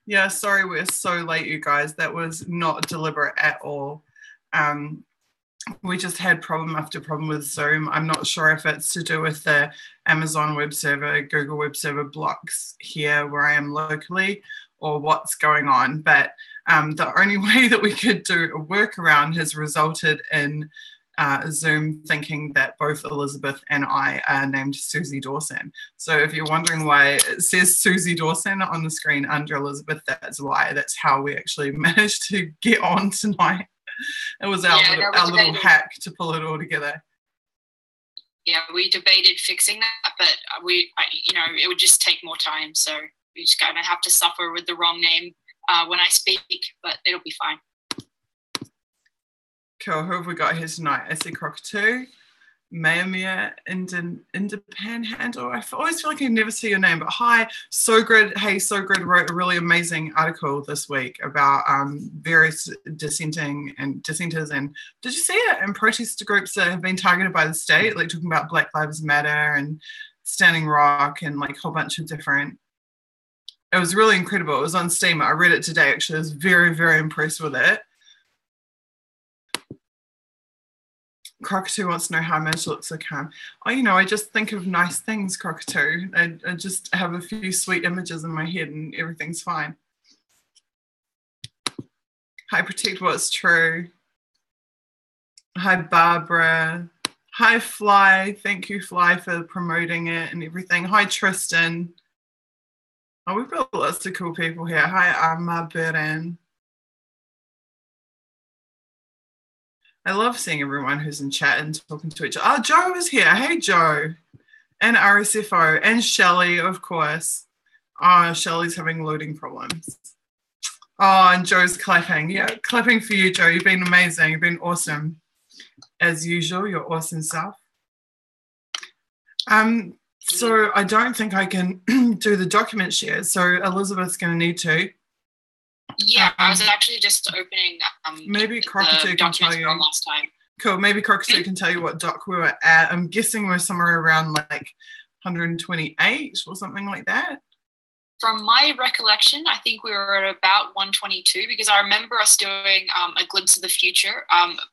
Yeah, sorry we're so late, you guys. That was not deliberate at all. Um, we just had problem after problem with Zoom. I'm not sure if it's to do with the Amazon web server, Google web server blocks here where I am locally, or what's going on. But the only way that we could do a workaround has resulted in Zoom thinking that both Elizabeth and I are named Suzie Dawson. So if you're wondering why it says Suzie Dawson on the screen under Elizabeth, that's why. That's how we actually managed to get on tonight. It was our little hack to pull it all together. Yeah, we debated fixing that, but it would just take more time. So we just kind of have to suffer with the wrong name when I speak, but it'll be fine. Cool. Who have we got here tonight? I see Cockatoo, Mayamia, Panhandle. I always feel like I never see your name, but hi, SoGrid. Hey, SoGrid wrote a really amazing article this week about various dissenters, and did you see it? And protest groups that have been targeted by the state, like talking about Black Lives Matter and Standing Rock and like a whole bunch of different. It was really incredible. It was on Steam. I read it today. Actually, I was very, very impressed with it. Cockatoo wants to know how I managed to look so calm. Oh, I just think of nice things, Cockatoo. I just have a few sweet images in my head and everything's fine. Hi, Protect What's True. Hi, Barbara. Hi, Fly. Thank you, Fly, for promoting it and everything. Hi, Tristan. Oh, we've got lots of cool people here. Hi, Arma Beren. I love seeing everyone who's in chat and talking to each other. Oh, Joe is here. Hey, Joe. And RSFO. And Shelley, of course. Oh, Shelley's having loading problems. Oh, and Joe's clapping. Yeah, clapping for you, Joe. You've been amazing. You've been awesome. As usual, your awesome self. So I don't think I can do the document share. So Elizabeth's going to need to. Yeah, I was actually just opening maybe Cockatoo can tell you. Last time. Cool. Maybe Cockatoo can tell you what doc we were at. I'm guessing we're somewhere around like 128 or something like that. From my recollection, I think we were at about 122 because I remember us doing a glimpse of the future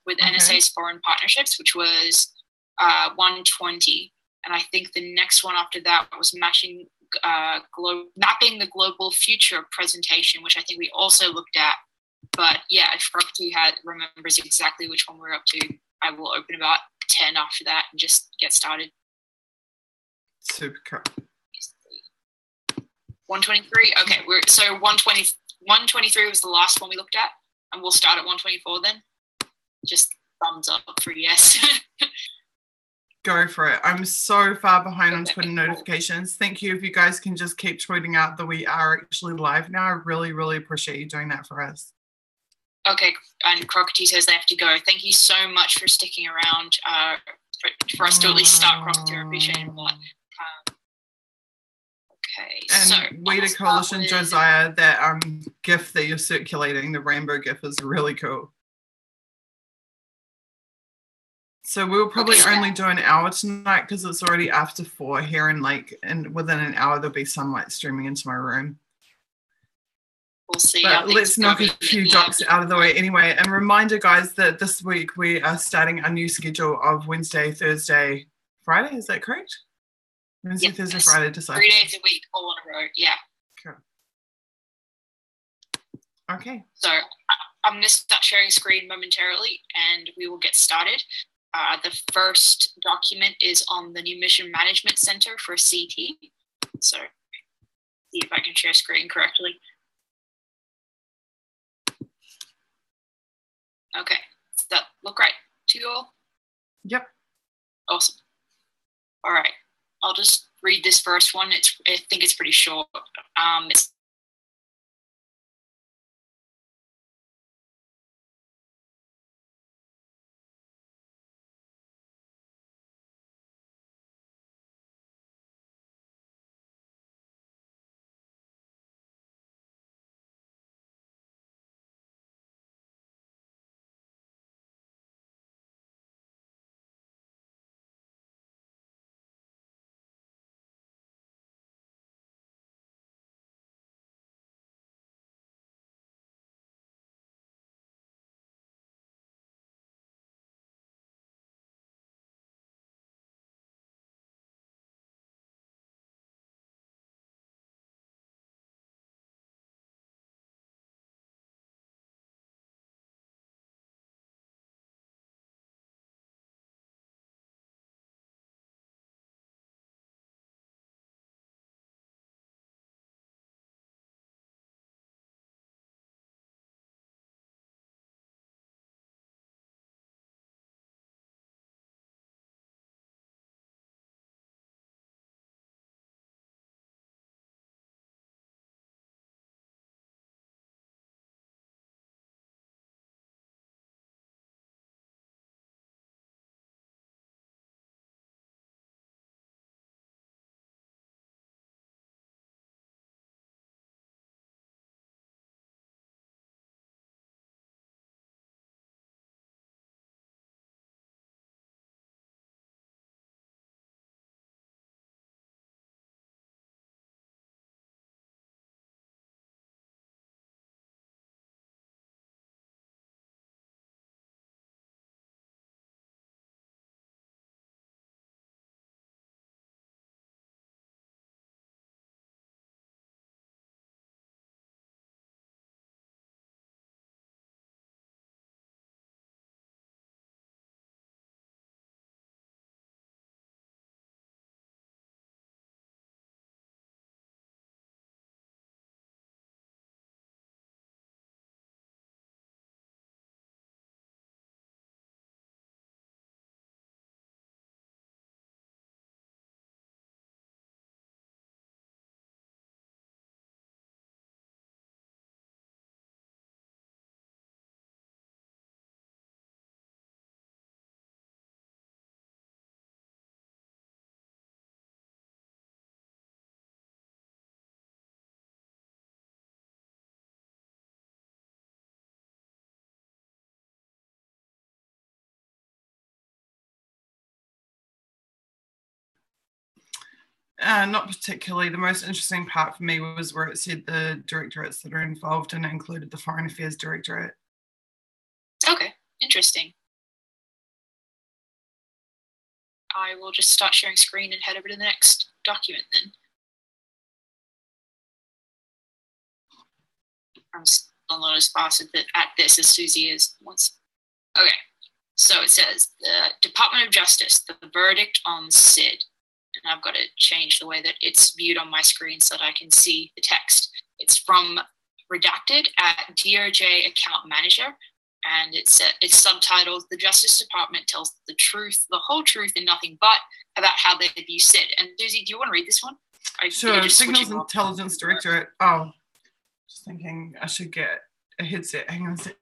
with NSA's foreign partnerships, which was 120. And I think the next one after that was mapping the global future presentation, which I think we also looked at. But yeah, if Cockatoo remembers exactly which one we're up to, I will open about 10 after that and just get started. Super cool. 123. Okay, so 123 was the last one we looked at, and we'll start at 124 then. Just thumbs up for yes. Go for it. I'm so far behind on Twitter notifications. Thank you. If you guys can just keep tweeting out that we are actually live now, I really, really appreciate you doing that for us. Okay, and Cockatoo says they have to go. Thank you so much for sticking around for us to at least start, Cockatoo. I appreciate it a lot. Okay, and so Weeder Coalition, Josiah, that GIF that you're circulating, the rainbow GIF, is really cool. So we'll probably only do an hour tonight because it's already after 4 here, and within an hour there'll be sunlight streaming into my room. We'll see. But let's knock a few docs out of the way anyway. And reminder, guys, that this week we are starting a new schedule of Wednesday, Thursday, Friday. Is that correct? Wednesday, Thursday, Friday, Decipher. 3 days a week, all in a row. Yeah. Cool. Okay. So I'm going to start sharing screen momentarily, and we will get started. The first document is on the new Mission Management Center for CT. So see if I can share screen correctly. Okay, does that look right to you all? Yep. Awesome. All right, I'll just read this first one. I think it's pretty short. It's Not particularly. The most interesting part for me was where it said the directorates that are involved and included the Foreign Affairs Directorate. Okay, interesting. I will just start sharing screen and head over to the next document then. I'm still not as fast at this as Suzie is once. Okay, so it says the Department of Justice, the verdict on SID. And I've got to change the way that it's viewed on my screen so that I can see the text. It's from redacted at DOJ Account Manager, and it's subtitled, "The Justice Department tells the truth, the whole truth, and nothing but about how they view SID." And Suzie, do you want to read this one? Sure. Signals Intelligence Directorate. Oh, just thinking I should get a headset. Hang on a sec.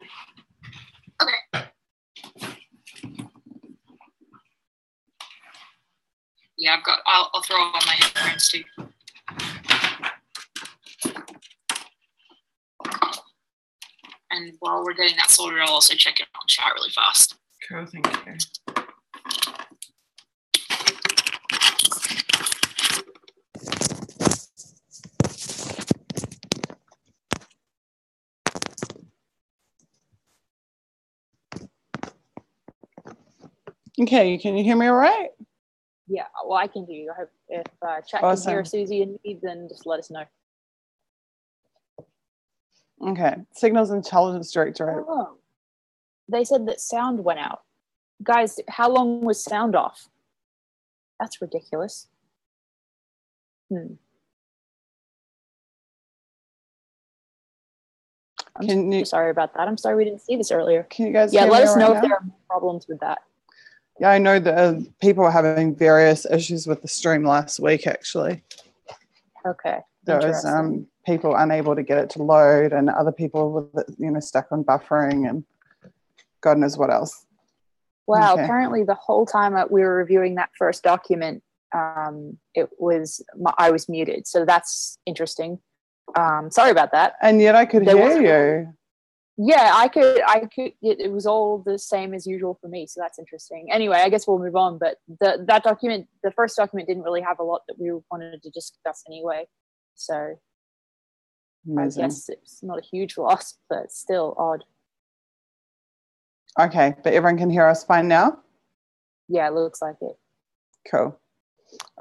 Okay. Yeah, I'll throw on my headphones too. And while we're getting that sorted, I'll also check it on chat really fast. Cool, thank you. Okay, can you hear me all right? Yeah, well, I can hear you. I hope if chat can hear Suzie and me, then just let us know. Okay, Signals Intelligence Directorate. Oh, they said that sound went out. Guys, how long was sound off? That's ridiculous. I'm sorry about that. I'm sorry we didn't see this earlier. Can you guys let us know if there are problems with that. Yeah, I know that people were having various issues with the stream last week, actually. Okay. There was people unable to get it to load and other people with it, stuck on buffering and God knows what else. Wow, apparently the whole time we were reviewing that first document, I was muted. So that's interesting. Sorry about that. And yet I could hear you. Yeah, I could. It was all the same as usual for me, so that's interesting. Anyway, I guess we'll move on. But that document, the first document, didn't really have a lot that we wanted to discuss anyway. So amazing. I guess it's not a huge loss, but still odd. Okay, but everyone can hear us fine now? Yeah, it looks like it. Cool.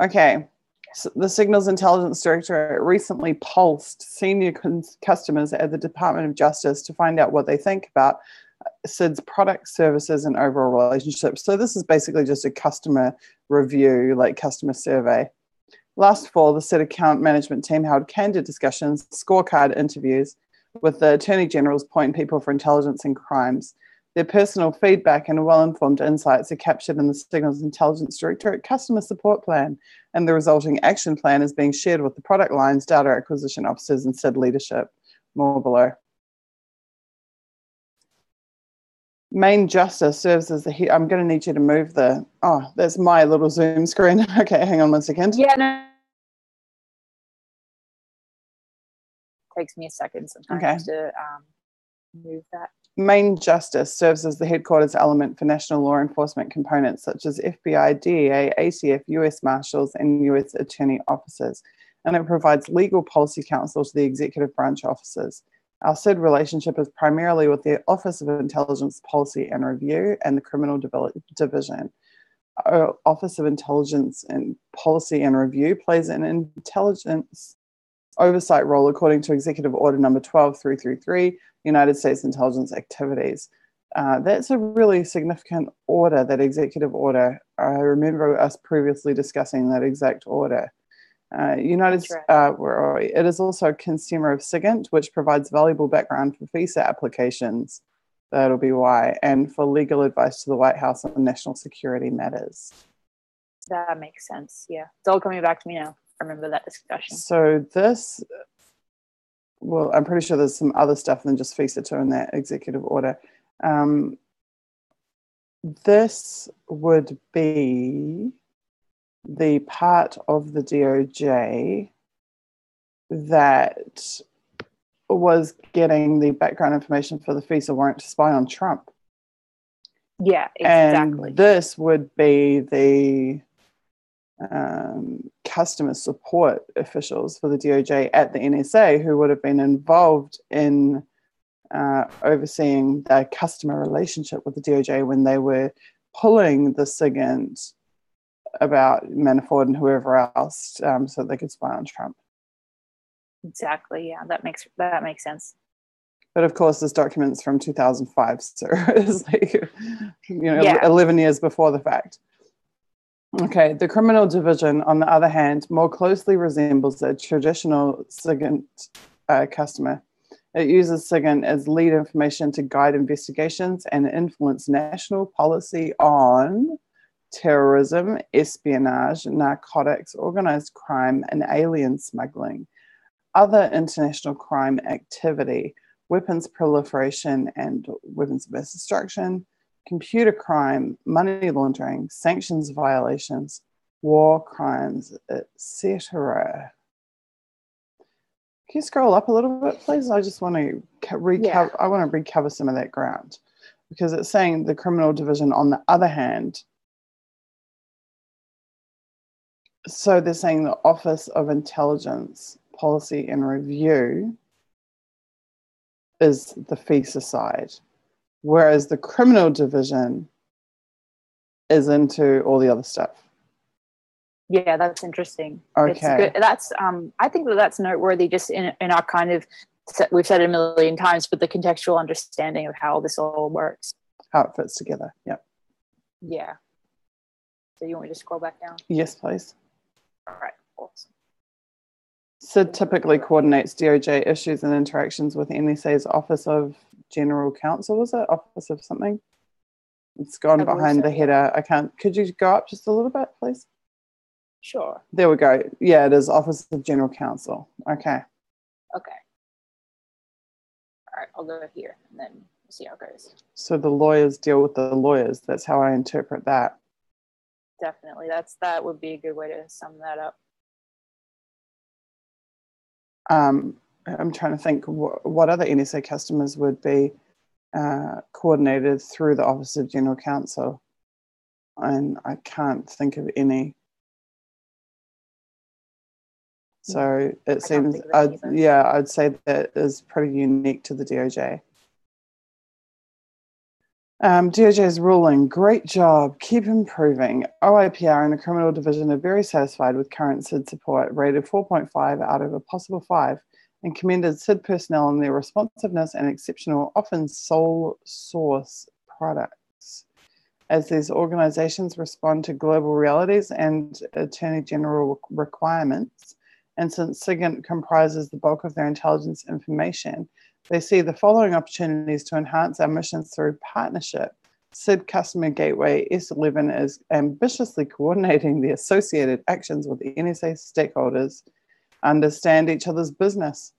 Okay. So the Signals Intelligence Directorate recently pulsed senior customers at the Department of Justice to find out what they think about SID's product, services, and overall relationships. So this is basically just a customer review, like customer survey. Last fall, the SID account management team held candid discussions, scorecard interviews with the Attorney General's point people for intelligence and crimes. Their personal feedback and well-informed insights are captured in the Signals Intelligence Directorate Customer Support Plan, and the resulting action plan is being shared with the product lines, data acquisition officers, and SID leadership. More below. Main Justice serves as the head. I'm going to need you to move that's my little Zoom screen. Okay, hang on one second. Yeah, no. Takes me a second sometimes to move that. Main Justice serves as the headquarters element for national law enforcement components such as FBI, DEA, ATF, US Marshals, and US Attorney officers, and it provides legal policy counsel to the executive branch officers. Our SID relationship is primarily with the Office of Intelligence Policy and Review and the Criminal Division. Our Office of Intelligence and Policy and Review plays an intelligence oversight role according to Executive Order number 12333, United States Intelligence Activities. That's a really significant order, that executive order. I remember us previously discussing that exact order. It is also a consumer of SIGINT, which provides valuable background for visa applications. That'll be why, and for legal advice to the White House on national security matters. That makes sense. Yeah, it's all coming back to me now. I remember that discussion. So this, well, I'm pretty sure there's some other stuff than just FISA 2 in that executive order. This would be the part of the DOJ that was getting the background information for the FISA warrant to spy on Trump. Yeah, exactly. And this would be the customer support officials for the DOJ at the NSA who would have been involved in overseeing their customer relationship with the DOJ when they were pulling the SIGINT about Manafort and whoever else so they could spy on Trump. Exactly. Yeah, that makes sense. But of course, this document's from 2005, so it's like 11 years before the fact. Okay, the criminal division, on the other hand, more closely resembles a traditional SIGINT customer. It uses SIGINT as lead information to guide investigations and influence national policy on terrorism, espionage, narcotics, organized crime, and alien smuggling, other international crime activity, weapons proliferation and weapons of mass destruction, computer crime, money laundering, sanctions violations, war crimes, etc. Can you scroll up a little bit, please? I just want to recover. I want to recover some of that ground because it's saying the criminal division, on the other hand. So they're saying the Office of Intelligence Policy and Review is the FISA side, whereas the criminal division is into all the other stuff. Yeah, that's interesting. Okay. It's good. That's I think that's noteworthy just in our kind of, we've said it a million times, but the contextual understanding of how this all works. How it fits together, yep. Yeah. So you want me to scroll back down? Yes, please. All right, awesome. SID typically coordinates DOJ issues and interactions with NSA's Office of General Counsel, was it? Office of something? It's gone behind the header. I can't, could you go up just a little bit, please? Sure. There we go. Yeah, it is Office of General Counsel. Okay. Okay. All right, I'll go here and then we'll see how it goes. So the lawyers deal with the lawyers. That's how I interpret that. Definitely. That would be a good way to sum that up. I'm trying to think what other NSA customers would be coordinated through the Office of General Counsel, and I can't think of any. So it seems, I'd say that is pretty unique to the DOJ. DOJ's ruling, great job, keep improving. OIPR and the criminal division are very satisfied with current SID support, rated 4.5 out of a possible 5, and commended SID personnel on their responsiveness and exceptional, often sole source products. As these organizations respond to global realities and Attorney General requirements, and since SIGINT comprises the bulk of their intelligence information, they see the following opportunities to enhance our missions through partnership. SID Customer Gateway S11 is ambitiously coordinating the associated actions with the NSA stakeholders, understand each other's business,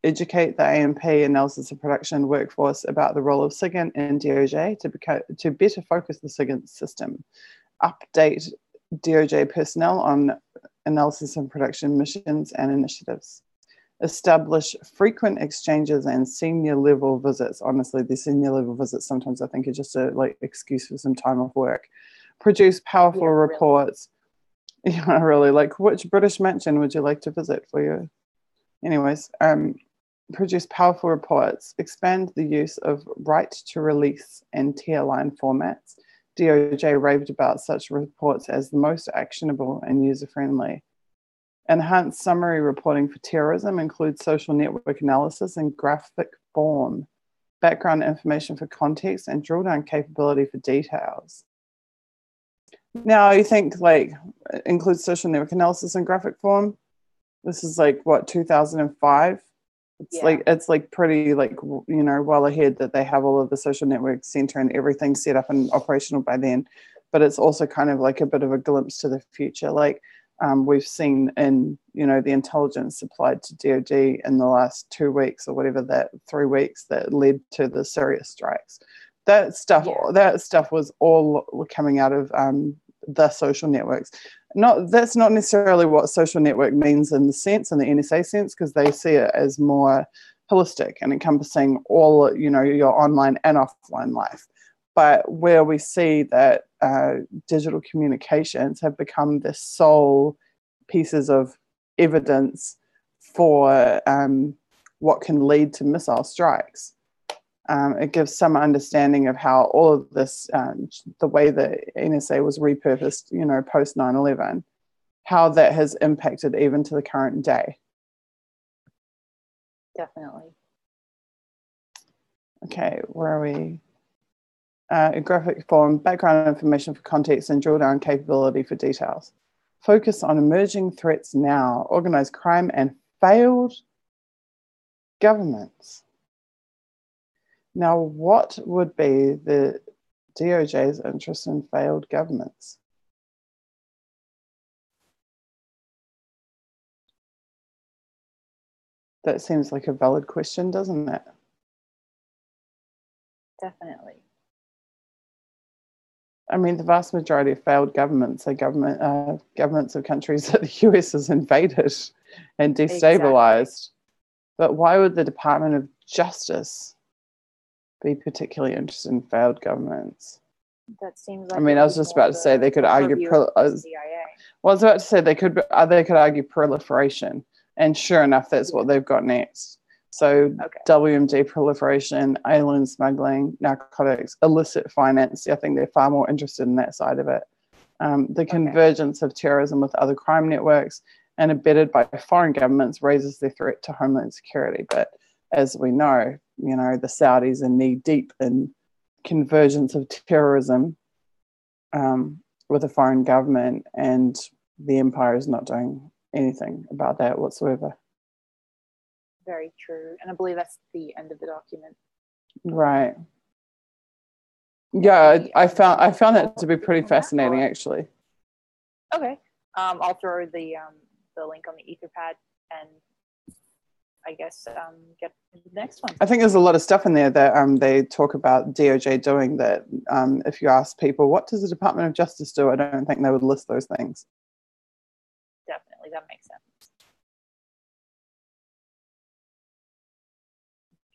educate the AMP analysis and production workforce about the role of SIGINT and DOJ to better focus the SIGINT system, update DOJ personnel on analysis and production missions and initiatives, establish frequent exchanges and senior level visits. Honestly, the senior level visits sometimes I think are just a excuse for some time off work. Produce powerful reports. Really. Yeah, really. Like, which British mansion would you like to visit for you? Anyways, produce powerful reports. Expand the use of right to release and tier line formats. DOJ raved about such reports as the most actionable and user friendly. Enhanced summary reporting for terrorism includes social network analysis in graphic form, background information for context, and drill down capability for details. Now, you think includes social network analysis in graphic form? This is what, 2005? It's pretty well ahead that they have all of the social network center and everything set up and operational by then. But it's also kind of a bit of a glimpse to the future. We've seen in, the intelligence supplied to DOD in the last 2 weeks or whatever, that 3 weeks that led to the Syria strikes. That stuff was all coming out of the social networks. That's not necessarily what social network means in the NSA sense, because they see it as more holistic and encompassing all, your online and offline life. but where we see that digital communications have become the sole pieces of evidence for what can lead to missile strikes. It gives some understanding of how all of this, the way the NSA was repurposed, post 9/11, how that has impacted even to the current day. Definitely. Okay, where are we? A graphic form, background information for context, and drill down capability for details. Focus on emerging threats now, organized crime, and failed governments. Now, what would be the DOJ's interest in failed governments? That seems like a valid question, doesn't it? Definitely. I mean, the vast majority of failed governments are governments of countries that the US has invaded and destabilized. Exactly. But why would the Department of Justice be particularly interested in failed governments? That seems like. I mean, I was just about to say they could argue. CIA. Well, I was about to say they could argue proliferation, and sure enough, that's what they've got next. So WMD proliferation, alien smuggling, narcotics, illicit finance. I think they're far more interested in that side of it. The convergence of terrorism with other crime networks and abetted by foreign governments raises the threat to homeland security. But as we know, the Saudis are knee deep in convergence of terrorism with a foreign government, and the empire is not doing anything about that whatsoever. Very true. And I believe that's the end of the document. Right. Yeah, I found that to be pretty fascinating, actually. Okay. I'll throw the link on the Etherpad and I guess get the next one. I think there's a lot of stuff in there that they talk about DOJ doing that. If you ask people, what does the Department of Justice do? I don't think they would list those things. Definitely, that makes sense.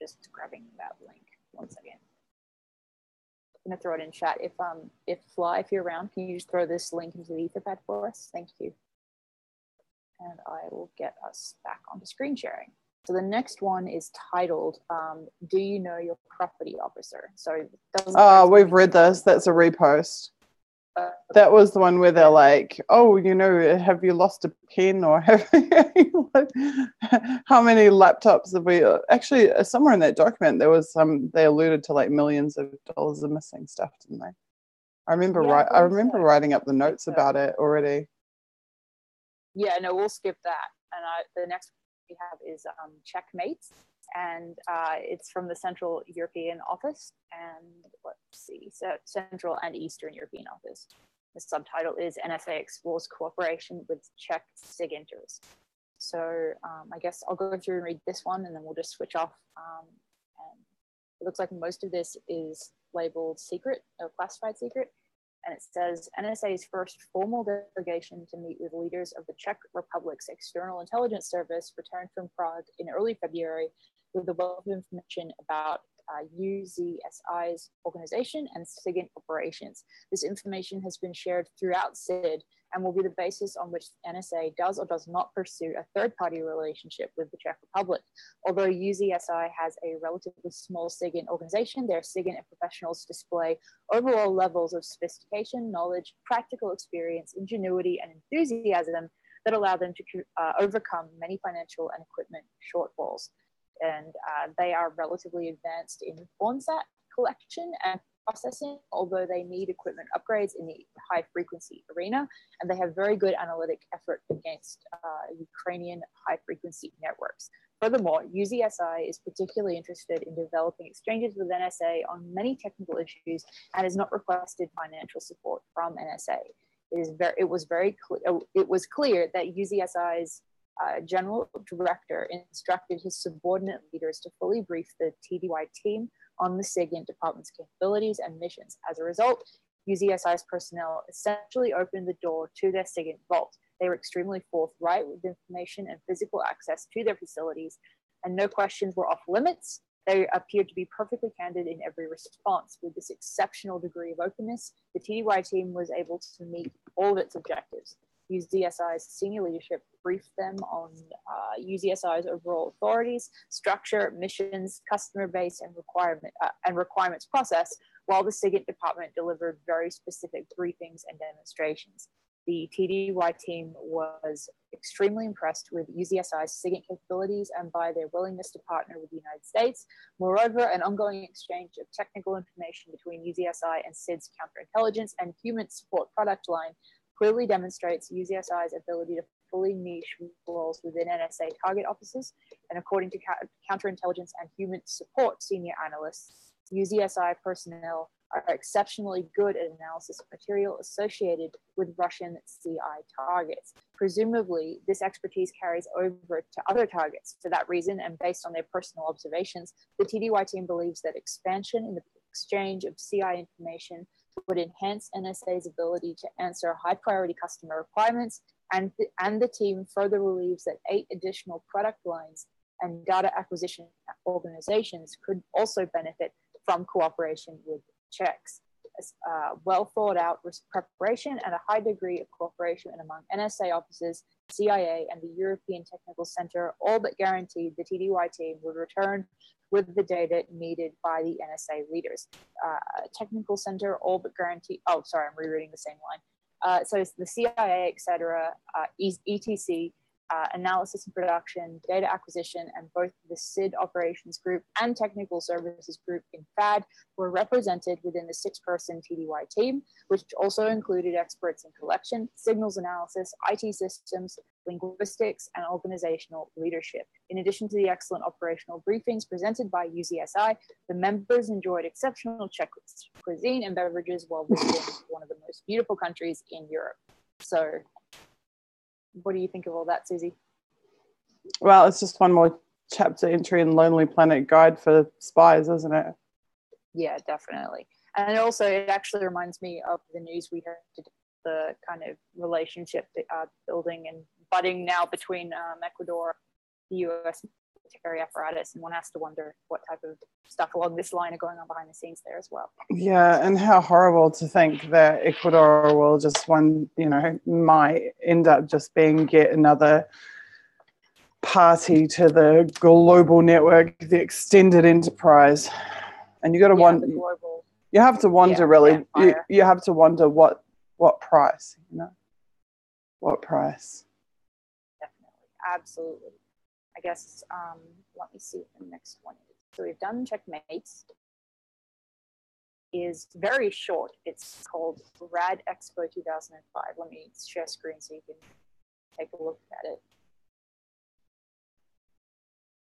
Just grabbing that link. One second. I'm gonna throw it in chat. If Fly, if you're around, can you just throw this link into the Etherpad for us? Thank you. And I will get us back onto screen sharing. So the next one is titled, Do You Know Your Property Officer? So we've read this. That's a repost. That was the one where they're like, oh, have you lost a pen, or how many laptops have we actually somewhere in that document there was they alluded to like millions of dollars of missing stuff, didn't they? I remember writing up the notes about it already. Yeah, no, we'll skip that. And the next we have is Checkmates, and it's from the Central European Office, and let's see, so Central and Eastern European Office. The subtitle is NSA Explores Cooperation with Czech SIGinters. So I guess I'll go through and read this one, and then we'll just switch off. And it looks like most of this is labeled secret or classified secret. And it says NSA's first formal delegation to meet with leaders of the Czech Republic's External Intelligence Service returned from Prague in early February with a wealth of information about UZSI's organization and SIGINT operations. This information has been shared throughout SID and will be the basis on which NSA does or does not pursue a third-party relationship with the Czech Republic. Although UZSI has a relatively small SIGINT organization, their SIGINT professionals display overall levels of sophistication, knowledge, practical experience, ingenuity, and enthusiasm that allow them to overcome many financial and equipment shortfalls. And they are relatively advanced in Formsat collection and processing, although they need equipment upgrades in the high frequency arena, and they have very good analytic effort against Ukrainian high frequency networks. Furthermore, UZSI is particularly interested in developing exchanges with NSA on many technical issues and has not requested financial support from NSA. It was clear that UZSI's General Director instructed his subordinate leaders to fully brief the TDY team on the SIGINT department's capabilities and missions. As a result, UZSI's personnel essentially opened the door to their SIGINT vault. They were extremely forthright with information and physical access to their facilities, and no questions were off limits. They appeared to be perfectly candid in every response. With this exceptional degree of openness, the TDY team was able to meet all of its objectives. UZSI's senior leadership briefed them on UZSI's overall authorities, structure, missions, customer base, and requirements process, while the SIGINT department delivered very specific briefings and demonstrations. The TDY team was extremely impressed with UZSI's SIGINT capabilities and by their willingness to partner with the United States. Moreover, an ongoing exchange of technical information between UZSI and SID's counterintelligence and human support product line clearly demonstrates UZSI's ability to fully niche roles within NSA target offices. And according to counterintelligence and human support senior analysts, UZSI personnel are exceptionally good at analysis of material associated with Russian CI targets. Presumably, this expertise carries over to other targets. For that reason, and based on their personal observations, the TDY team believes that expansion in the exchange of CI information would enhance NSA's ability to answer high priority customer requirements, and the team further believes that 8 additional product lines and data acquisition organizations could also benefit from cooperation with checks. Well thought out preparation and a high degree of cooperation among NSA offices, CIA, and the European Technical Center all but guaranteed the TDY team would return with the data needed by the NSA leaders. Technical Center all but guaranteed, oh, sorry, I'm rereading the same line. So it's the CIA, etc., ETC, analysis and production, data acquisition, and both the SID operations group and technical services group in FAD were represented within the 6-person TDY team, which also included experts in collection, signals analysis, IT systems, linguistics, and organizational leadership. In addition to the excellent operational briefings presented by UZSI, the members enjoyed exceptional Czech cuisine and beverages while visiting one of the most beautiful countries in Europe. So, what do you think of all that, Suzie? Well, it's just one more chapter entry in Lonely Planet Guide for Spies, isn't it? Yeah, definitely. And also, it actually reminds me of the news we heard today, the kind of relationship building and budding now between Ecuador, the US military apparatus, and one has to wonder what type of stuff along this line are going on behind the scenes there as well. Yeah, and how horrible to think that Ecuador will just might end up just being yet another party to the global network, the extended enterprise. And you got to wonder, you have to wonder really, you have to wonder what price, what price. Definitely, absolutely. I guess, let me see what the next one is. So we've done checkmates. Is very short. It's called Rad Expo 2005. Let me share screen so you can take a look at it.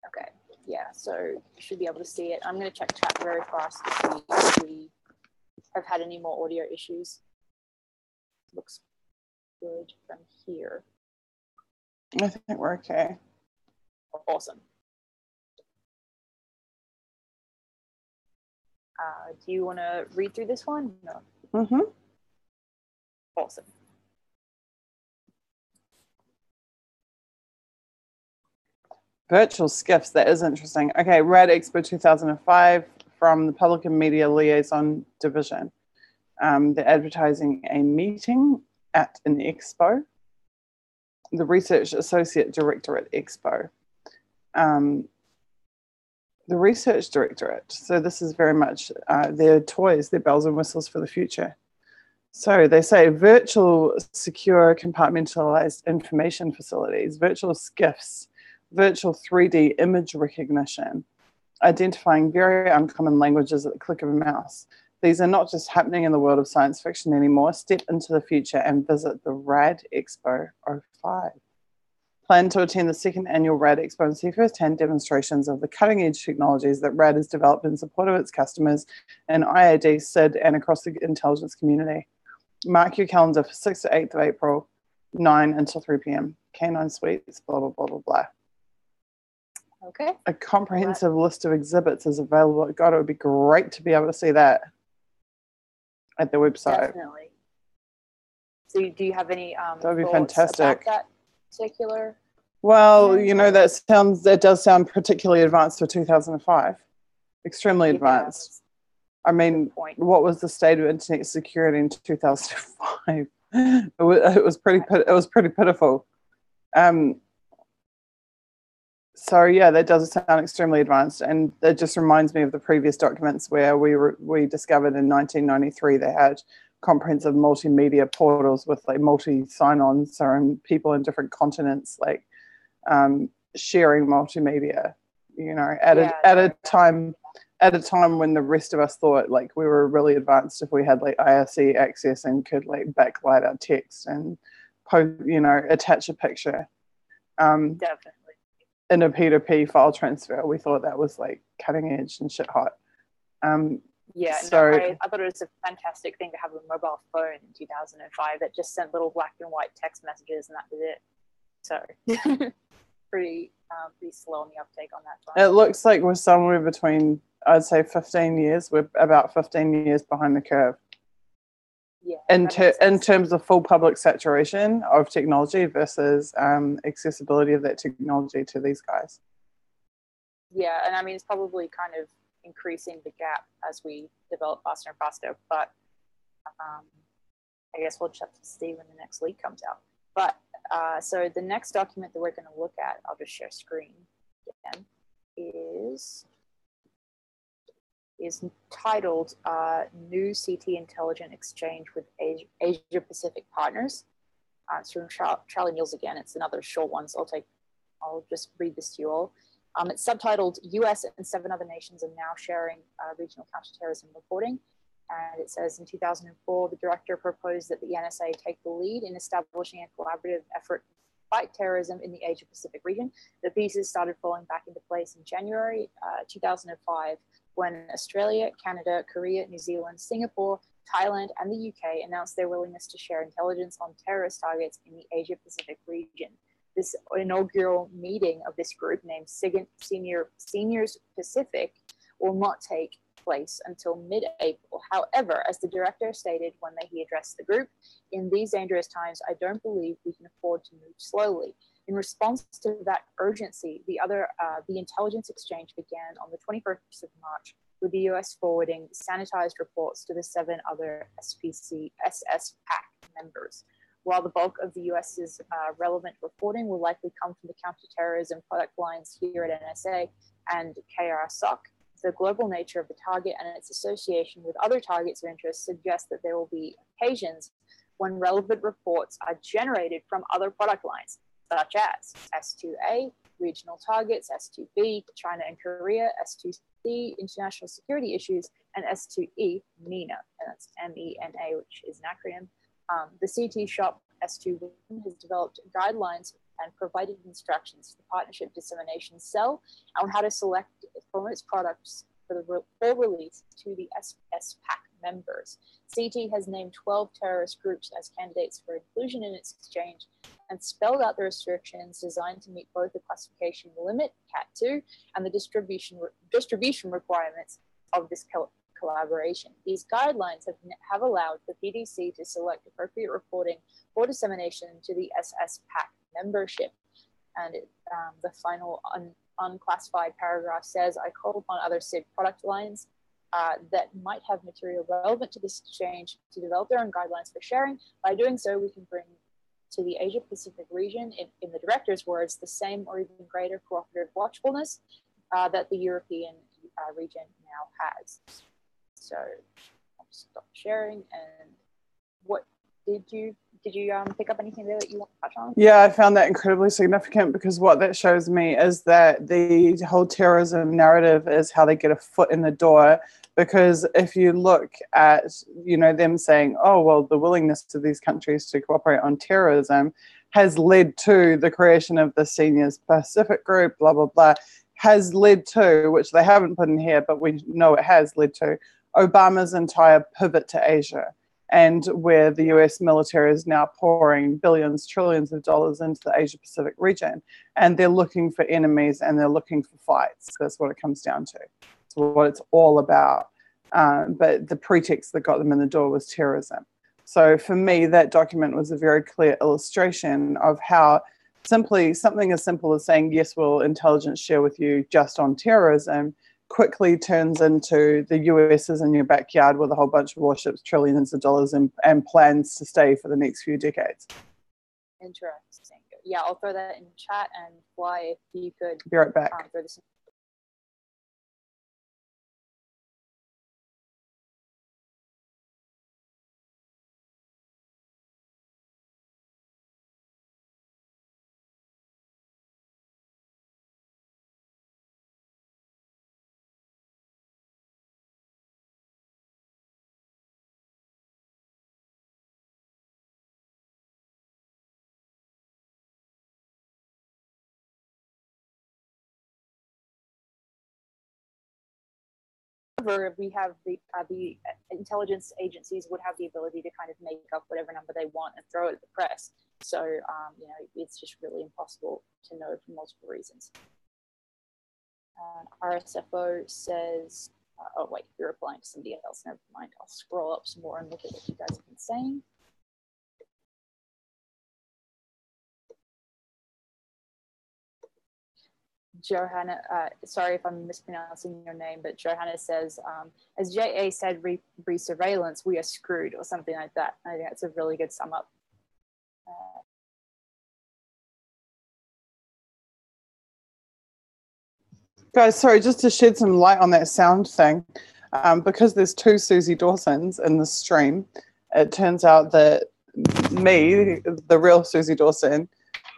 Okay, yeah, so you should be able to see it. I'm going to check chat very fast to see if we have had any more audio issues. Looks good from here. I think we're okay. Awesome. Do you want to read through this one? No. Mm-hmm. Awesome. Virtual skiffs, that is interesting. Okay, Rad Expo 2005 from the Public and Media Liaison Division. They're advertising a meeting at an expo. The Research Associate Director at Expo. The Research Directorate, so this is very much their toys, their bells and whistles for the future. So they say virtual secure compartmentalized information facilities, virtual skiffs, virtual 3D image recognition, identifying very uncommon languages at the click of a mouse. These are not just happening in the world of science fiction anymore. Step into the future and visit the Rad Expo 05. Plan to attend the 2nd annual Rad Expo and see firsthand demonstrations of the cutting-edge technologies that Rad has developed in support of its customers in IAD, SID, and across the intelligence community. Mark your calendar for 6th to 8th of April, 9 until 3 p.m. Canine Suites, blah, blah, blah, blah, blah. Okay. A comprehensive list of exhibits is available. God, it would be great to be able to see that at the website. Definitely. So do you have any that would be thoughts fantastic. about that particular? Well, that does sound particularly advanced for 2005. Extremely advanced. I mean, what was the state of internet security in 2005? It was pretty pitiful. So yeah, that does sound extremely advanced, and it just reminds me of the previous documents where we discovered in 1993 they had comprehensive multimedia portals with like multi sign-ons, so people in different continents like sharing multimedia. You know, at a time when the rest of us thought like we were really advanced if we had like IRC access and could like backlight our text and attach a picture. Definitely. In a P2P file transfer, we thought that was like cutting edge and shit hot. I thought it was a fantastic thing to have a mobile phone in 2005 that just sent little black and white text messages, and that was it. So pretty slow on the uptake on that front. It looks like we're somewhere between, I'd say 15 years. We're about 15 years behind the curve. Yeah. In terms of full public saturation of technology versus accessibility of that technology to these guys. Yeah, and I mean, it's probably kind of increasing the gap as we develop faster and faster, but I guess we'll just have to see when the next leak comes out. But so the next document that we're going to look at, I'll just share screen again, is titled New CT Intelligent Exchange with Asia Pacific Partners. It's from Charlie Mills again. It's another short one, so I'll just read this to you all. It's subtitled US and 7 other nations are now sharing regional counterterrorism reporting. And it says in 2004, the director proposed that the NSA take the lead in establishing a collaborative effort to fight terrorism in the Asia Pacific region. The pieces started falling back into place in January 2005, when Australia, Canada, Korea, New Zealand, Singapore, Thailand, and the UK announced their willingness to share intelligence on terrorist targets in the Asia Pacific region. This inaugural meeting of this group, named Seniors Pacific, will not take place until mid-April. However, as the director stated when he addressed the group, in these dangerous times, I don't believe we can afford to move slowly. In response to that urgency, the intelligence exchange began on the 21st of March, with the US forwarding sanitized reports to the 7 other SS PAC members. While the bulk of the US's relevant reporting will likely come from the counterterrorism product lines here at NSA and KRSOC, the global nature of the target and its association with other targets of interest suggests that there will be occasions when relevant reports are generated from other product lines, such as S2A, regional targets, S2B, China and Korea, S2C, international security issues, and S2E, MENA, and that's MENA, which is an acronym. The CT shop S2 has developed guidelines and provided instructions to the Partnership Dissemination Cell on how to select from its products for release to the SS PAC members. CT has named 12 terrorist groups as candidates for inclusion in its exchange and spelled out the restrictions designed to meet both the classification limit, CAT2, and the distribution requirements of this collaboration. These guidelines have allowed the PDC to select appropriate reporting for dissemination to the SS PAC membership. And the final unclassified paragraph says, I call upon other SID product lines that might have material relevant to this exchange to develop their own guidelines for sharing. By doing so, we can bring to the Asia Pacific region, in the director's words, the same or even greater cooperative watchfulness that the European region now has. So I'll stop sharing. And what did you pick up anything there that you want to touch on? Yeah, I found that incredibly significant, because what that shows me is that the whole terrorism narrative is how they get a foot in the door. Because if you look at, them saying, oh, well, the willingness of these countries to cooperate on terrorism has led to the creation of the Seniors Pacific Group, blah, blah, blah, has led to, which they haven't put in here, but we know it has led to, Obama's entire pivot to Asia, and where the US military is now pouring billions, trillions of dollars into the Asia Pacific region, and they're looking for enemies and they're looking for fights. That's what it comes down to. It's what it's all about. But the pretext that got them in the door was terrorism. So for me, that document was a very clear illustration of how something as simple as saying, yes, we'll intelligence share with you just on terrorism, quickly turns into the US is in your backyard with a whole bunch of warships, trillions of dollars, and plans to stay for the next few decades. Interesting. Yeah, I'll throw that in chat, and Fly, if you could be right back. Throw this in. We have the intelligence agencies would have the ability to kind of make up whatever number they want and throw it at the press. So, you know, it's just really impossible to know for multiple reasons. RSFO says, oh wait, you're replying to somebody else. Never mind. I'll scroll up some more and look at what you guys have been saying. Johanna, sorry if I'm mispronouncing your name, but Johanna says, as JA said, re-surveillance, we are screwed, or something like that. I think that's a really good sum up. Guys, sorry, just to shed some light on that sound thing, because there's two Suzie Dawsons in the stream, it turns out that me, the real Suzie Dawson,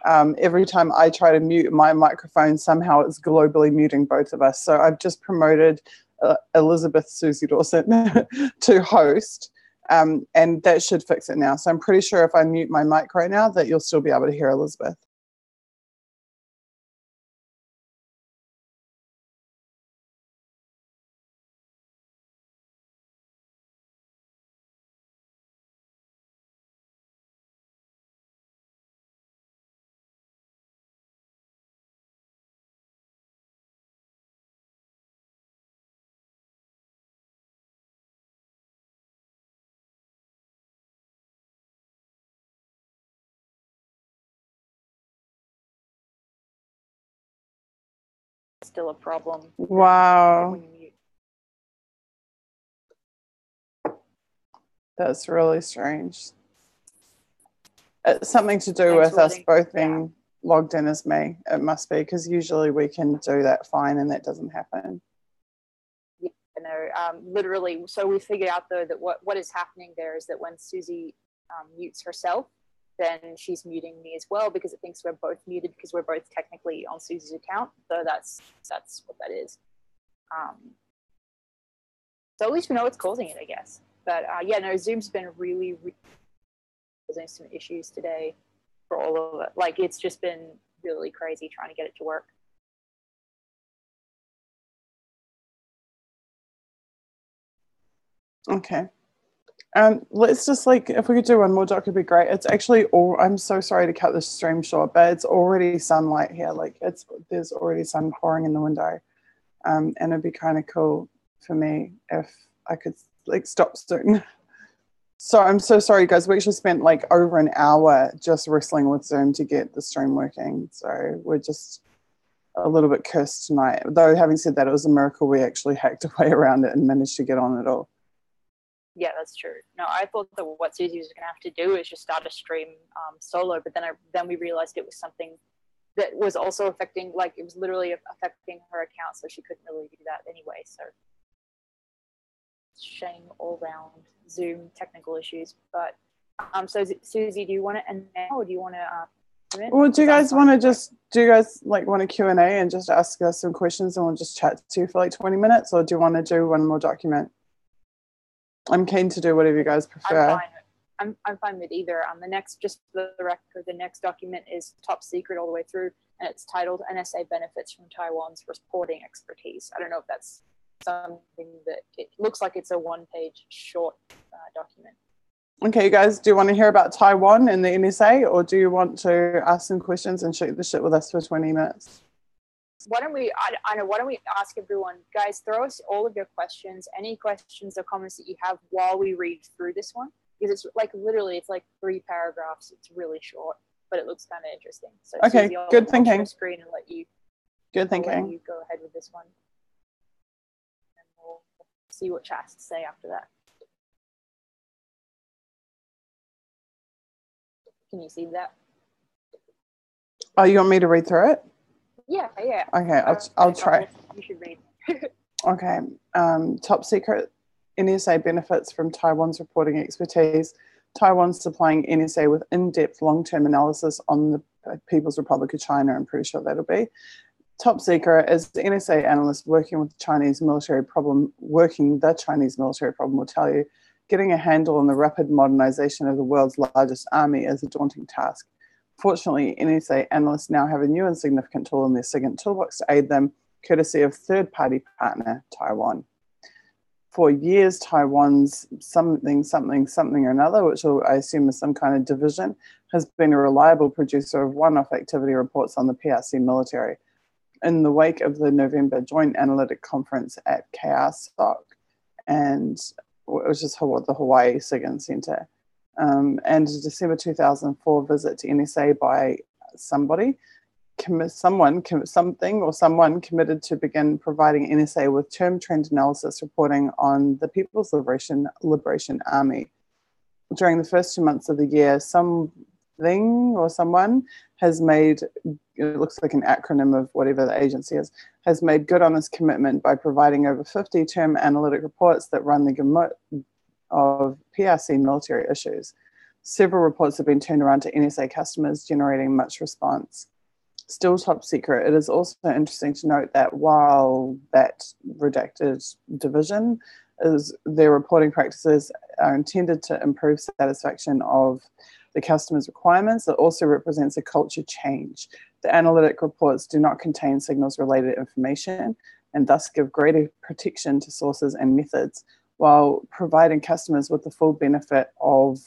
every time I try to mute my microphone, somehow it's globally muting both of us. So I've just promoted Elizabeth Suzie Dawson to host, and that should fix it now. So I'm pretty sure if I mute my mic right now that you'll still be able to hear Elizabeth. Still a problem. Wow. That's really strange. It's something to do with us both being logged in as me. It must be, because usually we can do that fine and that doesn't happen. Yeah, no, literally. So we figured out though that what is happening there is that when Suzie mutes herself, then she's muting me as well, because it thinks we're both muted because we're both technically on Suzie's account. So that's what that is. So at least we know what's causing it, I guess. But yeah, no, Zoom's been really causing some issues today for all of it. Like, it's just been really crazy trying to get it to work. Okay. Let's just, like, if we could do one more doc, it'd be great. It's actually all, I'm so sorry to cut this stream short, but it's already sunlight here. Like, there's already sun pouring in the window. And it'd be kind of cool for me if I could, like, stop soon. So I'm so sorry, guys. We actually spent like over an hour just wrestling with Zoom to get the stream working. So we're just a little bit cursed tonight. Though having said that, it was a miracle we actually hacked a way around it and managed to get on it all. Yeah, that's true. No, I thought that what Suzie was going to have to do is just start a stream solo, but then we realized it was something that was also affecting, like, it was literally affecting her account, so she couldn't really do that anyway. So shame all round. Zoom technical issues. But so Suzie, do you want to end now, or do you want to well, do you guys want to just like want a Q&A and just ask us some questions and we'll just chat to you for like 20 minutes, or do you want to do one more document? I'm keen to do whatever you guys prefer. I'm fine with either. The next, just for the record, the next document is top secret all the way through, and it's titled NSA Benefits from Taiwan's Reporting Expertise. I don't know if that's something that, it looks like it's a one-page short document. Okay, guys, do you want to hear about Taiwan and the NSA, or do you want to ask some questions and shoot the shit with us for 20 minutes? Why don't we ask everyone, guys, throw us all of your questions, any questions or comments that you have while we read through this one, because it's like literally, it's like 3 paragraphs. It's really short, but it looks kind of interesting. So okay, Suzie, good thinking. I'll screen and let you. Good thinking. Let you go ahead with this one. see what chat has to say after that. Can you see that? Oh, you want me to read through it? Yeah. Okay, I'll try. You should read. Okay. Top secret. NSA benefits from Taiwan's reporting expertise. Taiwan's supplying NSA with in-depth long-term analysis on the People's Republic of China. I'm pretty sure that'll be. Top secret is the NSA analyst working the Chinese military problem will tell you getting a handle on the rapid modernization of the world's largest army is a daunting task. Fortunately, NSA analysts now have a new and significant tool in their SIGINT toolbox to aid them, courtesy of third-party partner Taiwan. For years, Taiwan's something or another, which I assume is some kind of division, has been a reliable producer of one-off activity reports on the PRC military. In the wake of the November Joint Analytic Conference at KRSOC, and which is the Hawaii SIGINT Center, and a December 2004 visit to NSA by someone committed to begin providing NSA with term trend analysis reporting on the People's Liberation Army. During the first 2 months of the year, someone has made, it looks like an acronym of whatever the agency is, has made good on this commitment by providing over 50 term analytic reports that run the gamut of PRC military issues. Several reports have been turned around to NSA customers, generating much response. Still top secret, it is also interesting to note that while that redacted division is their reporting practices are intended to improve satisfaction of the customer's requirements, it also represents a culture change. The analytic reports do not contain signals-related information and thus give greater protection to sources and methods while providing customers with the full benefit of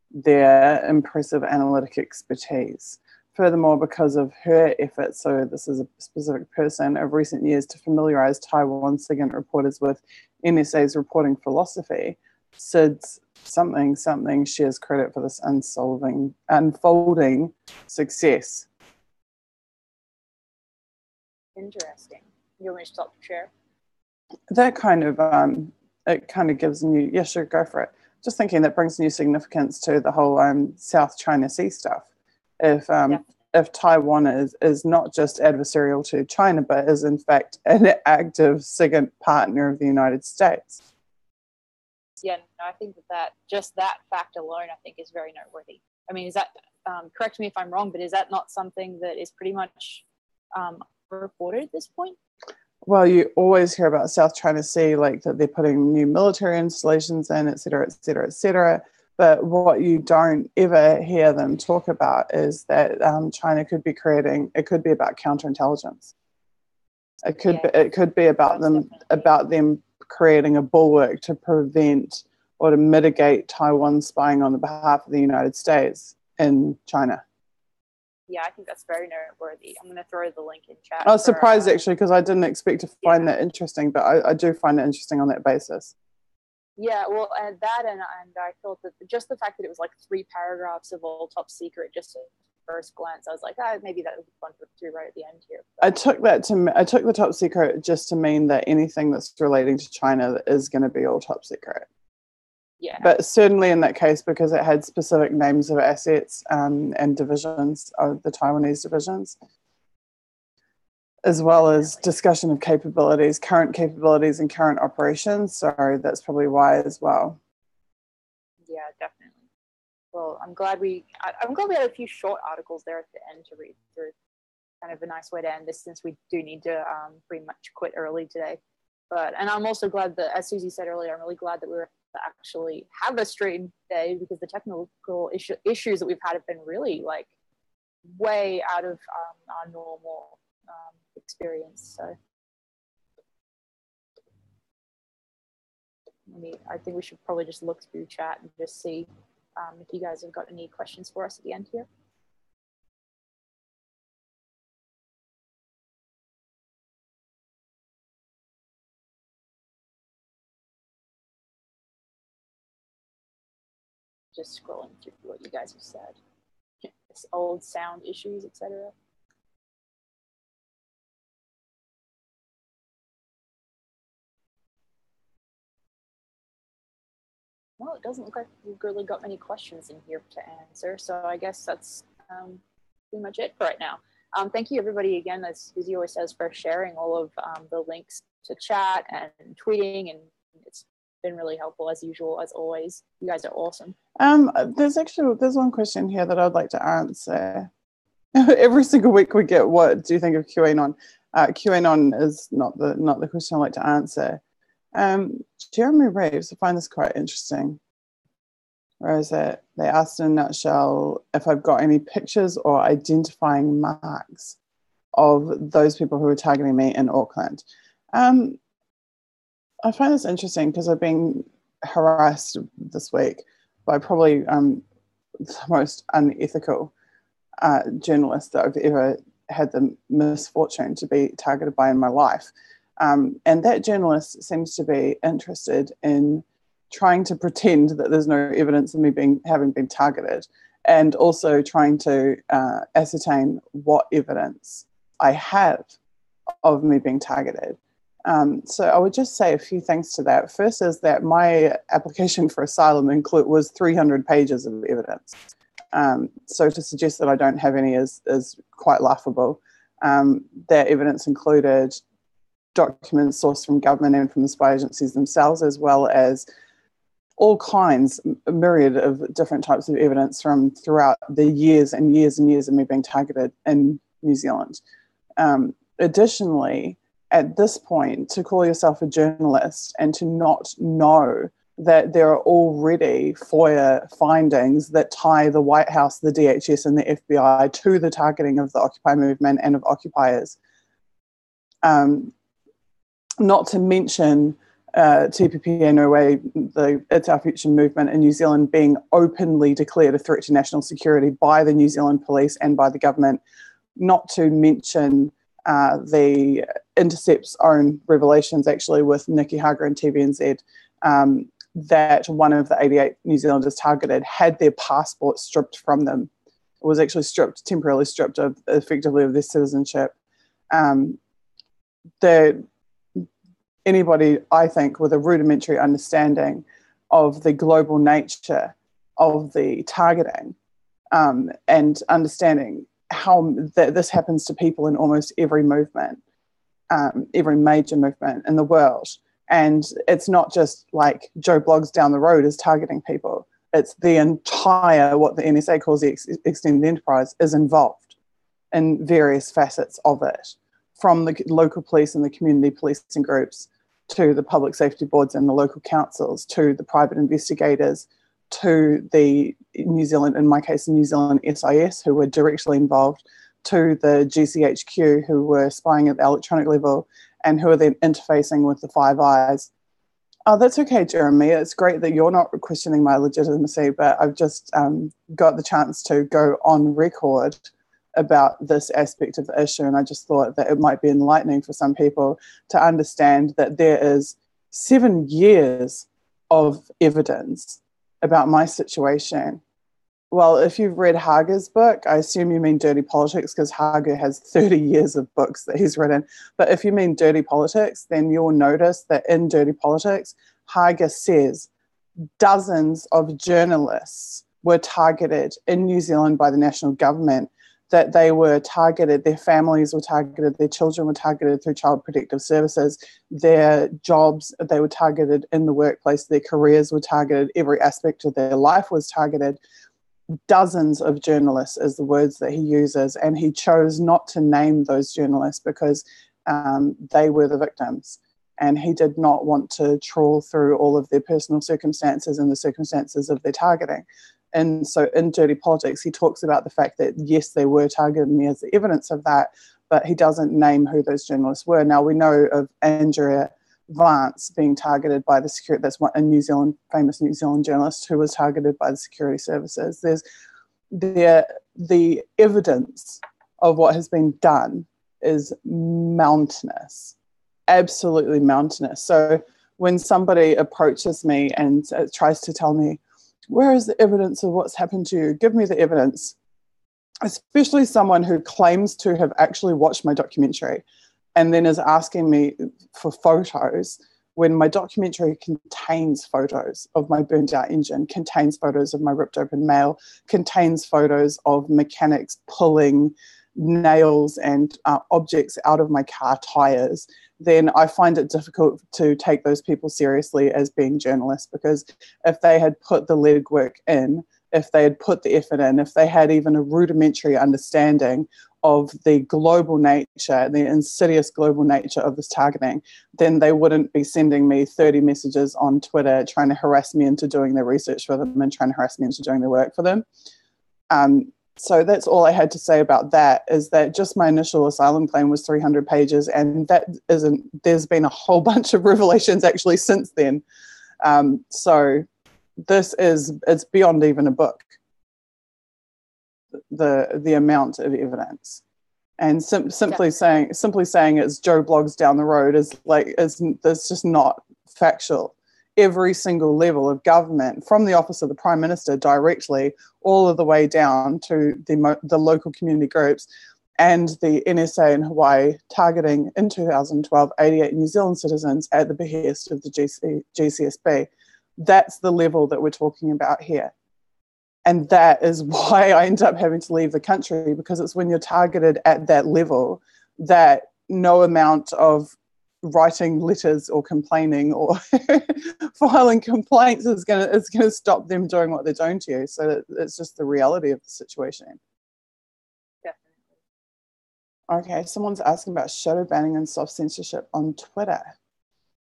their impressive analytic expertise. Furthermore, because of her efforts, so this is a specific person, of recent years to familiarize Taiwan SIGINT reporters with NSA's reporting philosophy, SID's something shares credit for this unfolding success. Interesting. You want me to stop the share? That kind of, it kind of gives new, yeah, sure, go for it. Just thinking that brings new significance to the whole South China Sea stuff. If Taiwan is not just adversarial to China, but is in fact an active SIGINT partner of the United States. Yeah, no, I think that just that fact alone, I think, is very noteworthy. I mean, is that, correct me if I'm wrong, but is that not something that is pretty much reported at this point? Well, you always hear about South China Sea, like that they're putting new military installations in, et cetera, et cetera, et cetera. But what you don't ever hear them talk about is that China could be creating, it could be about counterintelligence. It could be about them creating a bulwark to prevent or to mitigate Taiwan spying on the behalf of the United States in China. Yeah, I think that's very noteworthy. I'm going to throw the link in chat. I was surprised actually, because I didn't expect to find that interesting, but I do find it interesting on that basis. Yeah, well, and I thought that just the fact that it was like 3 paragraphs of all top secret, just at first glance, I was like, maybe that would be fun to write at the end here. I took the top secret just to mean that anything that's relating to China is going to be all top secret. Yeah. But certainly in that case, because it had specific names of assets and divisions of the Taiwanese divisions, as well as discussion of capabilities, current capabilities and current operations. So that's probably why as well. Yeah, definitely. Well, I'm glad we had a few short articles there at the end to read through. Kind of a nice way to end this, since we do need to pretty much quit early today. And I'm also glad that, as Suzie said earlier, I'm really glad that we were able to actually have a stream today, because the technical issues that we've had have been really like way out of our normal experience. So I think we should probably just look through chat and just see if you guys have got any questions for us at the end here. Just scrolling through what you guys have said. This old sound issues, etc. Well, it doesn't look like we've really got many questions in here to answer, so I guess that's pretty much it for right now. Thank you, everybody, again, as Suzie always says, for sharing all of the links to chat and tweeting, and it's been really helpful as usual, as always. You guys are awesome. There's one question here that I'd like to answer. Every single week we get, what do you think of QAnon? QAnon is not the question I like to answer. Jeremy Reeves, I find this quite interesting. Where is it? They asked in a nutshell if I've got any pictures or identifying marks of those people who were targeting me in Auckland. I find this interesting because I've been harassed this week by probably the most unethical journalist that I've ever had the misfortune to be targeted by in my life. And that journalist seems to be interested in trying to pretend that there's no evidence of me having been targeted, and also trying to ascertain what evidence I have of me being targeted. So I would just say a few things to that. First is that my application for asylum was 300 pages of evidence. So to suggest that I don't have any is quite laughable. That evidence included documents sourced from government and from the spy agencies themselves, as well as all kinds, a myriad of different types of evidence from throughout the years and years and years of me being targeted in New Zealand. Additionally, at this point, to call yourself a journalist and to not know that there are already FOIA findings that tie the White House, the DHS and the FBI to the targeting of the Occupy movement and of occupiers. Not to mention TPP No Way, the It's Our Future movement in New Zealand being openly declared a threat to national security by the New Zealand police and by the government. Not to mention the Intercept's own revelations, actually, with Nikki Hager and TVNZ, that one of the 88 New Zealanders targeted had their passport stripped from them. It was actually temporarily stripped effectively of their citizenship. Anybody, I think, with a rudimentary understanding of the global nature of the targeting and understanding how this happens to people in almost every movement, every major movement in the world. And it's not just like Joe Bloggs down the road is targeting people. It's the entire, what the NSA calls the extended enterprise, is involved in various facets of it, from the local police and the community policing groups to the public safety boards and the local councils, to the private investigators, to the New Zealand, in my case, the New Zealand SIS, who were directly involved, to the GCHQ, who were spying at the electronic level and who are then interfacing with the Five Eyes. Oh, that's okay, Jeremy. It's great that you're not questioning my legitimacy, but I've just got the chance to go on record about this aspect of the issue, and I just thought that it might be enlightening for some people to understand that there is 7 years of evidence about my situation. Well, if you've read Hager's book, I assume you mean Dirty Politics, because Hager has 30 years of books that he's written. But if you mean Dirty Politics, then you'll notice that in Dirty Politics, Hager says dozens of journalists were targeted in New Zealand by the national government, that they were targeted, their families were targeted, their children were targeted through Child Protective Services, their jobs, they were targeted in the workplace, their careers were targeted, every aspect of their life was targeted. Dozens of journalists is the words that he uses, and he chose not to name those journalists because they were the victims, and he did not want to trawl through all of their personal circumstances and the circumstances of their targeting. And so in Dirty Politics, he talks about the fact that, yes, they were targeting me as the evidence of that, but he doesn't name who those journalists were. Now, we know of Andrea Vance being targeted by the security, that's a New Zealand, famous New Zealand journalist who was targeted by the security services. There's the evidence of what has been done is mountainous, absolutely mountainous. So when somebody approaches me and tries to tell me, where is the evidence of what's happened to you? Give me the evidence. Especially someone who claims to have actually watched my documentary and then is asking me for photos, when my documentary contains photos of my burnt out engine, contains photos of my ripped open mail, contains photos of mechanics pulling nails and objects out of my car tires, then I find it difficult to take those people seriously as being journalists, because if they had put the legwork in, if they had put the effort in, if they had even a rudimentary understanding of the global nature, the insidious global nature of this targeting, then they wouldn't be sending me 30 messages on Twitter trying to harass me into doing their research for them and trying to harass me into doing their work for them. So that's all I had to say about that, is that just my initial asylum claim was 300 pages, and there's been a whole bunch of revelations actually since then. So it's beyond even a book, the amount of evidence. And simply saying it's Joe Blogs down the road that's just not factual. Every single level of government, from the office of the Prime Minister directly, all of the way down to the local community groups and the NSA in Hawaii, targeting in 2012 88 New Zealand citizens at the behest of the GCSB. That's the level that we're talking about here. And that is why I end up having to leave the country, because it's when you're targeted at that level that no amount of writing letters or complaining or filing complaints is going to stop them doing what they're doing to you. So it's just the reality of the situation. Definitely. Okay, someone's asking about shadow banning and soft censorship on Twitter.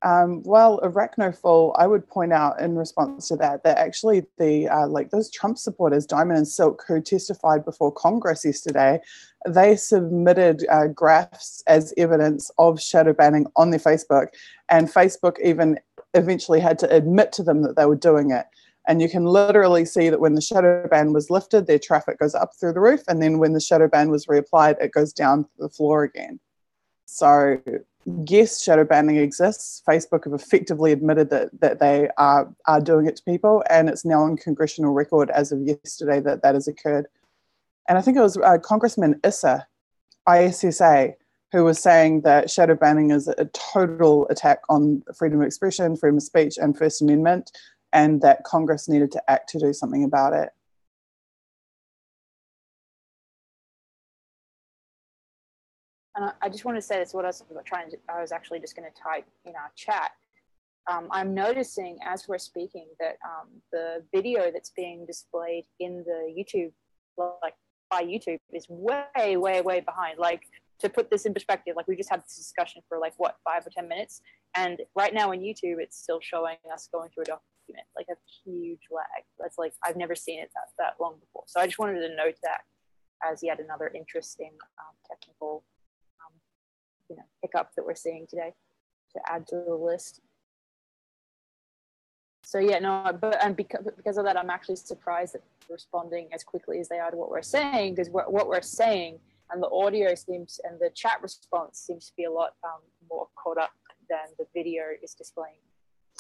Well, Arachnophil, I would point out in response to that actually those Trump supporters, Diamond and Silk, who testified before Congress yesterday, they submitted graphs as evidence of shadow banning on their Facebook, and Facebook even eventually had to admit to them that they were doing it. And you can literally see that when the shadow ban was lifted, their traffic goes up through the roof, and then when the shadow ban was reapplied, it goes down to the floor again. So yes, shadow banning exists. Facebook have effectively admitted that they are doing it to people, and it's now on congressional record as of yesterday that has occurred. And I think it was Congressman Issa, ISSA, who was saying that shadow banning is a total attack on freedom of expression, freedom of speech, and First Amendment, and that Congress needed to act to do something about it. And I just want to say this, I was actually just going to type in our chat. I'm noticing as we're speaking that the video that's being displayed in the YouTube, by YouTube, is way, way, way behind. To put this in perspective, we just had this discussion for 5 or 10 minutes, and right now on YouTube it's still showing us going through a document, a huge lag. That's I've never seen it that long before. So I just wanted to note that as yet another interesting technical hiccup that we're seeing today to add to the list. So yeah, no, and because of that, I'm actually surprised that they're responding as quickly as they are to what we're saying, because what we're saying and the audio seems, and the chat response seems to be a lot more caught up than the video is displaying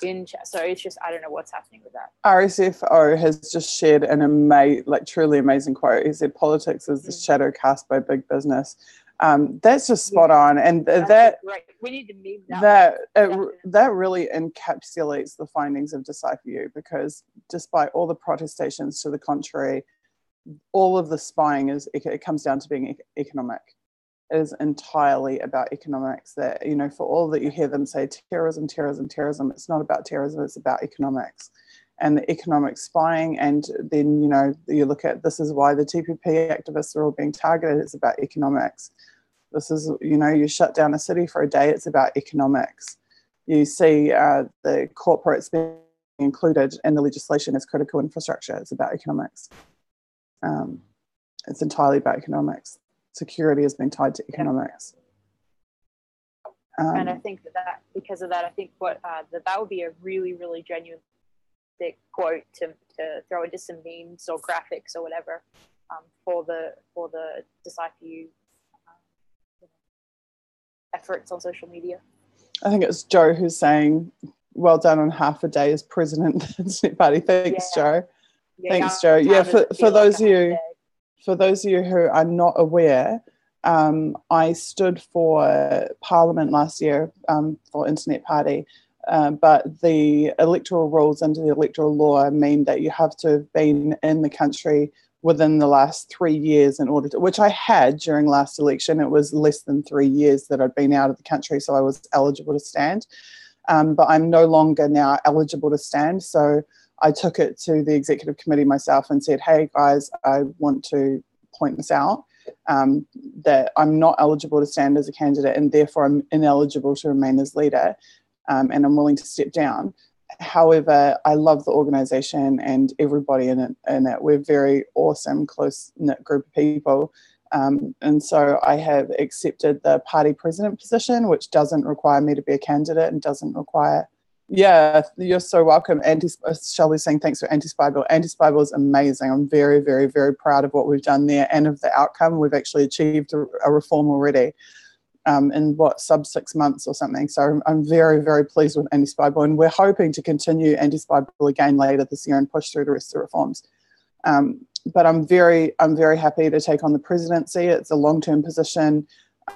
in chat. So it's just, I don't know what's happening with that. RSFO has just shared an truly amazing quote. He said, "Politics is the shadow cast by big business." That's just spot on, and that right. We need to meme that really encapsulates the findings of Decipher You, because despite all the protestations to the contrary, all of the spying it comes down to being economic. It is entirely about economics. That, for all that you hear them say terrorism, it's not about terrorism, it's about economics. And the economic spying, and then you look at, this is why the TPP activists are all being targeted. It's about economics. This is, you shut down a city for a day, it's about economics. You see the corporates being included in the legislation as critical infrastructure. It's about economics. It's entirely about economics. Security has been tied to economics. And I think that because of that, I think that would be a really, really genuine quote to throw into some memes or graphics or whatever for the Decipher You efforts on social media. I think it's Joe who's saying, "Well done on half a day as president of the Internet Party." Thanks, Joe. Thanks, Joe. Yeah, for those of you who are not aware, I stood for Parliament last year for Internet Party. but the electoral rules under the electoral law mean that you have to have been in the country within the last 3 years in order to, which I had during last election. It was less than 3 years that I'd been out of the country, so I was eligible to stand. But I'm no longer now eligible to stand. So I took it to the executive committee myself and said, hey guys, I want to point this out, that I'm not eligible to stand as a candidate and therefore I'm ineligible to remain as leader, and I'm willing to step down. However, I love the organisation and everybody in it. We're a very awesome, close-knit group of people. And so I have accepted the party president position, which doesn't require me to be a candidate and doesn't require... Yeah, you're so welcome. Shelby's saying thanks for Anti-Spy Bill. Anti-Spy Bill is amazing. I'm very, very, very proud of what we've done there and of the outcome. We've actually achieved a reform already. In sub 6 months or something. So I'm very, very pleased with Anti-Spy Bill, and we're hoping to continue Anti-Spy Bill again later this year and push through the rest of the reforms. But I'm very happy to take on the presidency. It's a long-term position,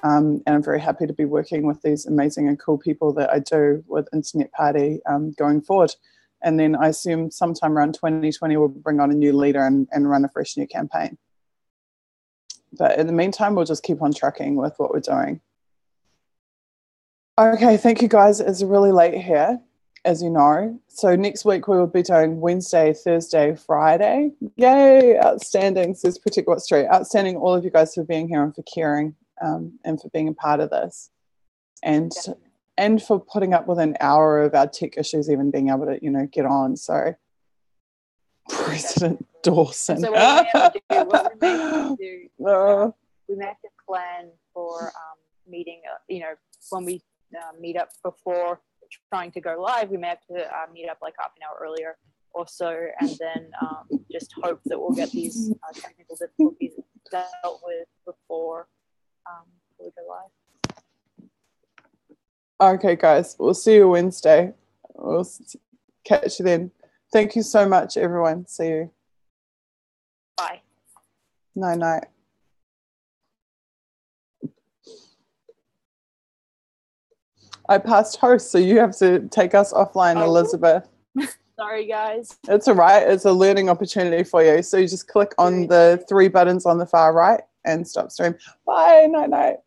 and I'm very happy to be working with these amazing and cool people that I do with Internet Party going forward. And then I assume sometime around 2020 we'll bring on a new leader and run a fresh new campaign. But in the meantime, we'll just keep on trucking with what we're doing. Okay, thank you guys. It's really late here, as you know. So next week we will be doing Wednesday, Thursday, Friday. Yay, outstanding, says Protect What's True. Outstanding, all of you guys for being here and for caring and for being a part of this. And for putting up with an hour of our tech issues even being able to, get on. So President Dawson. So what we may have to plan for meeting, when we meet up before trying to go live, we may have to meet up like half an hour earlier or so, and then just hope that we'll get these technical difficulties dealt with before we go live. Okay, guys, we'll see you Wednesday. We'll catch you then. Thank you so much, everyone. See you. Bye. Night. I passed host, so you have to take us offline, Elizabeth. Sorry, guys. It's all right. It's a learning opportunity for you. So you just click on the 3 buttons on the far right and stop stream. Bye. Night. Bye.